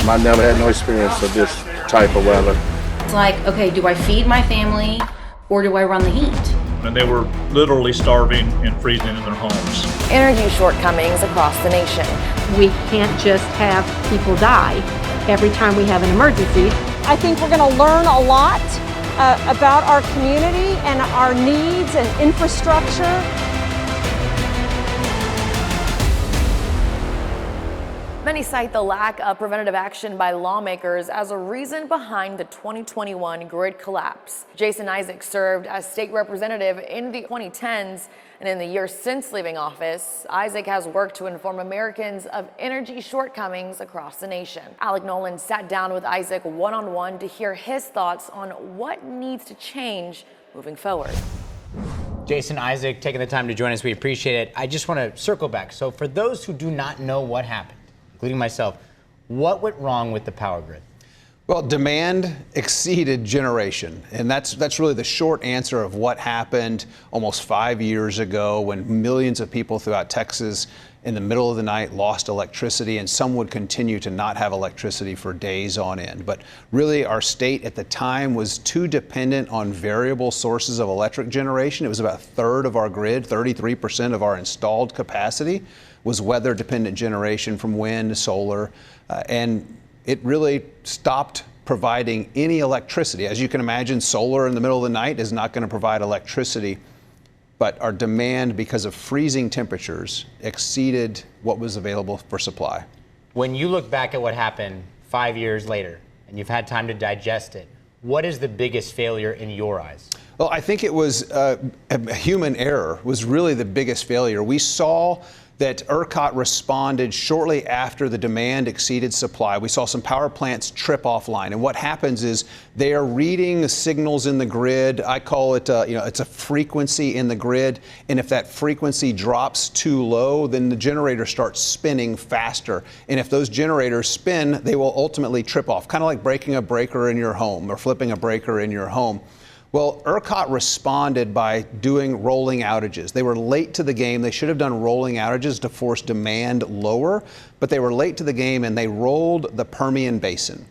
I never had no experience of this type of weather. It's like, okay, do I feed my family or do I run the heat? And they were literally starving and freezing in their homes. Energy shortcomings across the nation. We can't just have people die every time we have an emergency. I think we're going to learn a lot about our community and our needs and infrastructure. Many cite the lack of preventative action by lawmakers as a reason behind the 2021 grid collapse. Jason Isaac served as state representative in the 2010s, and in the years since leaving office, Isaac has worked to inform Americans of energy shortcomings across the nation. Alec Nolan sat down with Isaac one-on-one to hear his thoughts on what needs to change moving forward. Jason Isaac, taking the time to join us, we appreciate it. I just want to circle back. So for those who do not know what happened, including myself, what went wrong with the power grid? Well, demand exceeded generation, and that's really the short answer of what happened almost 5 years ago when millions of people throughout Texas in the middle of the night lost electricity, and some would continue to not have electricity for days on end. But really, our state at the time was too dependent on variable sources of electric generation. It was about a third of our grid, 33% of our installed capacity was weather-dependent generation from wind, solar, and it really stopped providing any electricity. As you can imagine, solar in the middle of the night is not going to provide electricity, but our demand, because of freezing temperatures, exceeded what was available for supply. When you look back at what happened 5 years later, and you've had time to digest it, what is the biggest failure in your eyes? Well, I think it was a human error was really the biggest failure. We saw that ERCOT responded shortly after the demand exceeded supply. We saw some power plants trip offline. And what happens is they are reading the signals in the grid. I call it, it's a frequency in the grid. And if that frequency drops too low, then the generator starts spinning faster. And if those generators spin, they will ultimately trip off, kind of like breaking a breaker in your home or flipping a breaker in your home. Well, ERCOT responded by doing rolling outages. They were late to the game. They should have done rolling outages to force demand lower, but they were late to the game and they rolled the Permian Basin.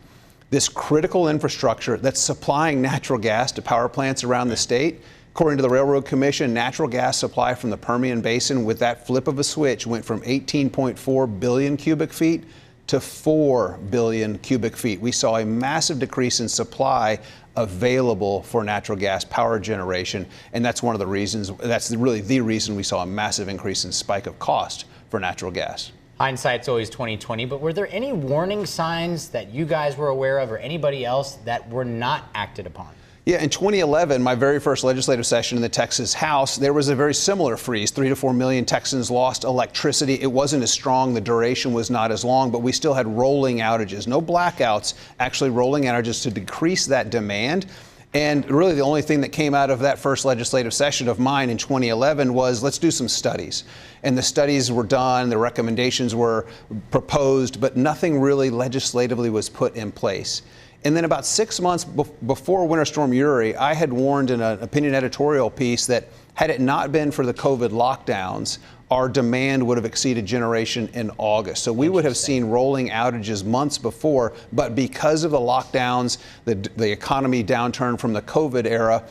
This critical infrastructure that's supplying natural gas to power plants around the state. According to the Railroad Commission, natural gas supply from the Permian Basin with that flip of a switch went from 18.4 billion cubic feet to 4 billion cubic feet. We saw a massive decrease in supply available for natural gas power generation, and that's one of the reasons, that's really the reason we saw a massive increase in spike of cost for natural gas. Hindsight's always 20/20, but were there any warning signs that you guys were aware of or anybody else that were not acted upon? Yeah, in 2011, my very first legislative session in the Texas House, there was a very similar freeze. 3 to 4 million Texans lost electricity. It wasn't as strong, the duration was not as long, but we still had rolling outages. No blackouts, actually rolling outages to decrease that demand. And really the only thing that came out of that first legislative session of mine in 2011 was, let's do some studies. And the studies were done, the recommendations were proposed, but nothing really legislatively was put in place. And then about 6 months before Winter Storm Uri, I had warned in an opinion editorial piece that had it not been for the COVID lockdowns, our demand would have exceeded generation in August. So we would have seen rolling outages months before, but because of the lockdowns, the economy downturn from the COVID era,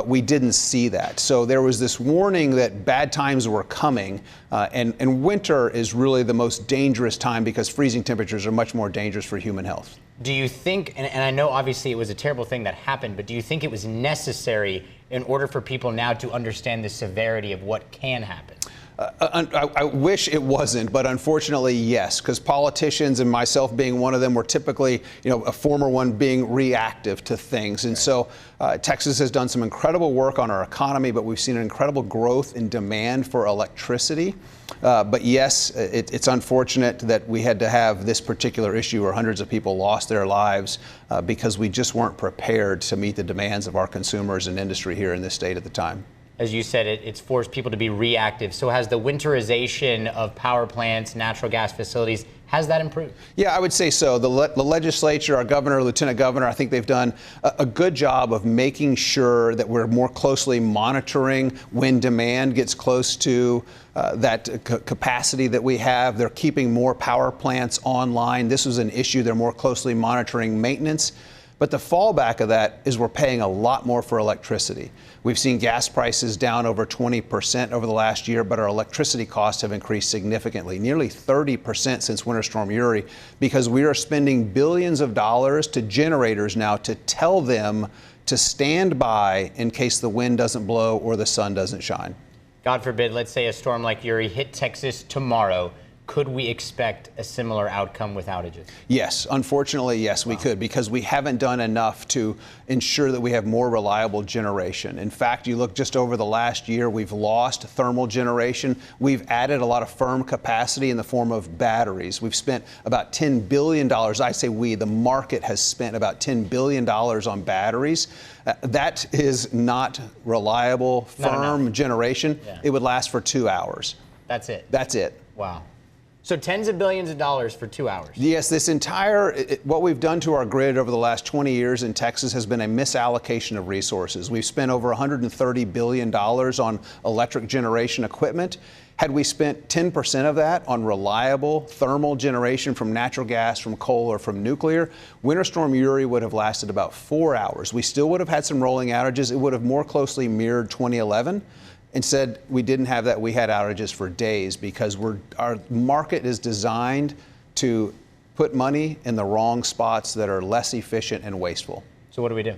we didn't see that. So there was this warning that bad times were coming, and winter is really the most dangerous time because freezing temperatures are much more dangerous for human health. Do you think, and I know obviously it was a terrible thing that happened, but do you think it was necessary in order for people now to understand the severity of what can happen? I wish it wasn't, but unfortunately, yes, because politicians and myself being one of them were typically, a former one being reactive to things. And so Texas has done some incredible work on our economy, but we've seen an incredible growth in demand for electricity. But yes, it's unfortunate that we had to have this particular issue where hundreds of people lost their lives because we just weren't prepared to meet the demands of our consumers and industry here in this state at the time. As you said, it's forced people to be reactive. So has the winterization of power plants, natural gas facilities Has that improved? Yeah, I would say so. The legislature, our governor, lieutenant governor, I think they've done a good job of making sure that we're more closely monitoring when demand gets close to that capacity that we have. They're keeping more power plants online. This was an issue. They're more closely monitoring maintenance. But the fallback of that is we're paying a lot more for electricity. We've seen gas prices down over 20% over the last year, but our electricity costs have increased significantly, nearly 30% since Winter Storm Uri, because we are spending billions of dollars to generators now to tell them to stand by in case the wind doesn't blow or the sun doesn't shine. God forbid, let's say a storm like Uri hit Texas tomorrow. Could we expect a similar outcome with outages? Yes, unfortunately, yes, we could, because we haven't done enough to ensure that we have more reliable generation. In fact, you look just over the last year, we've lost thermal generation. We've added a lot of firm capacity in the form of batteries. We've spent about $10 billion. I say we, the market has spent about $10 billion on batteries. That is not reliable, firm generation. Yeah. It would last for 2 hours. That's it? That's it. Wow. So tens of billions of dollars for 2 hours. Yes, this entire, what we've done to our grid over the last 20 years in Texas has been a misallocation of resources. We've spent over $130 billion on electric generation equipment. Had we spent 10% of that on reliable thermal generation from natural gas, from coal, or from nuclear, Winter Storm Uri would have lasted about 4 hours. We still would have had some rolling outages. It would have more closely mirrored 2011. Instead, we didn't have that. We had outages for days because our market is designed to put money in the wrong spots that are less efficient and wasteful. So what do we do?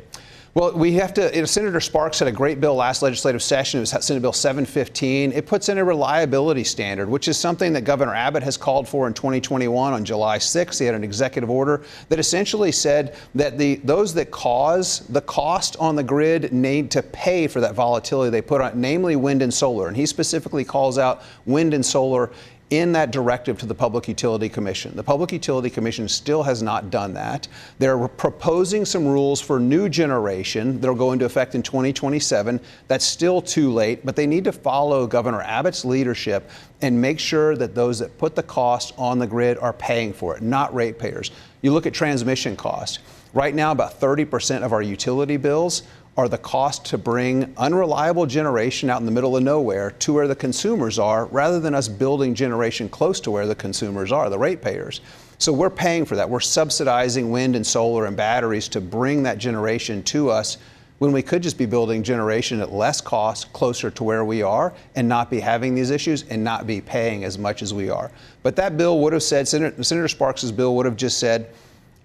Well, we have to, Senator Sparks had a great bill last legislative session. It was Senate Bill 715. It puts in a reliability standard, which is something that Governor Abbott has called for in 2021 on July 6th. He had an executive order that essentially said that those that cause the cost on the grid need to pay for that volatility they put on, namely wind and solar. And he specifically calls out wind and solar in that directive to the Public Utility Commission. The Public Utility Commission still has not done that. They're proposing some rules for new generation that'll go into effect in 2027. That's still too late, but they need to follow Governor Abbott's leadership and make sure that those that put the cost on the grid are paying for it, not ratepayers. You look at transmission costs. Right now, about 30% of our utility bills are the cost to bring unreliable generation out in the middle of nowhere to where the consumers are, rather than us building generation close to where the consumers are, the ratepayers. So we're paying for that. We're subsidizing wind and solar and batteries to bring that generation to us when we could just be building generation at less cost closer to where we are and not be having these issues and not be paying as much as we are. But that bill would have said, Senator Sparks' bill would have just said,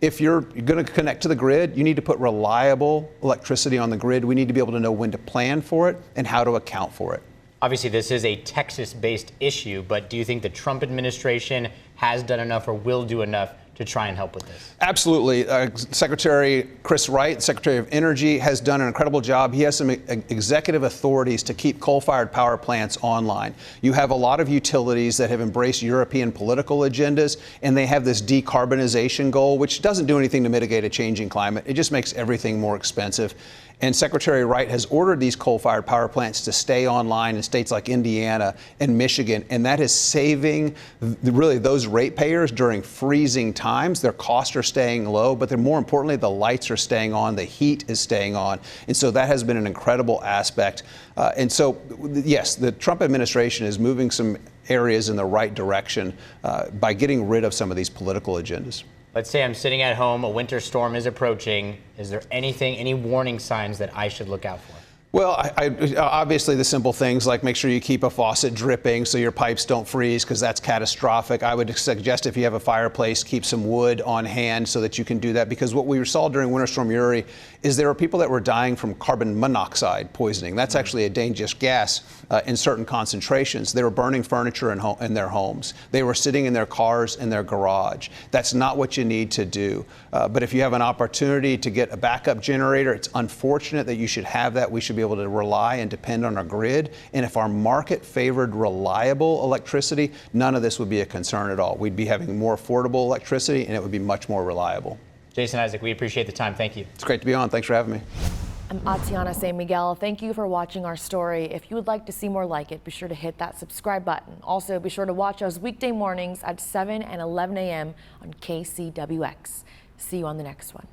if you're going to connect to the grid, you need to put reliable electricity on the grid. We need to be able to know when to plan for it and how to account for it. Obviously, this is a Texas-based issue, but do you think the Trump administration has done enough or will do enough to try and help with this? Absolutely. Secretary Chris Wright, Secretary of Energy, has done an incredible job. He has some executive authorities to keep coal-fired power plants online. You have a lot of utilities that have embraced European political agendas, and they have this decarbonization goal, which doesn't do anything to mitigate a changing climate. It just makes everything more expensive. And Secretary Wright has ordered these coal-fired power plants to stay online in states like Indiana and Michigan, and that is saving really those ratepayers during freezing times. Their costs are staying low, but more importantly, the lights are staying on, the heat is staying on, and so that has been an incredible aspect. And so, yes, the Trump administration is moving some areas in the right direction by getting rid of some of these political agendas. Let's say I'm sitting at home, a winter storm is approaching. Is there any warning signs that I should look out for? Well, obviously the simple things like make sure you keep a faucet dripping so your pipes don't freeze, because that's catastrophic. I would suggest if you have a fireplace, keep some wood on hand so that you can do that, because what we saw during Winter Storm Uri is there were people that were dying from carbon monoxide poisoning. That's actually a dangerous gas in certain concentrations. They were burning furniture in their homes. They were sitting in their cars in their garage. That's not what you need to do. But if you have an opportunity to get a backup generator, it's unfortunate that you should have that. We should be able to rely and depend on our grid. And if our market favored reliable electricity, none of this would be a concern at all. We'd be having more affordable electricity, and it would be much more reliable. Jason Isaac, we appreciate the time. Thank you. It's great to be on. Thanks for having me. I'm Atiana San Miguel. Thank you for watching our story. If you would like to see more like it, be sure to hit that subscribe button. Also, be sure to watch us weekday mornings at 7 and 11 a.m. on KCWX. See you on the next one.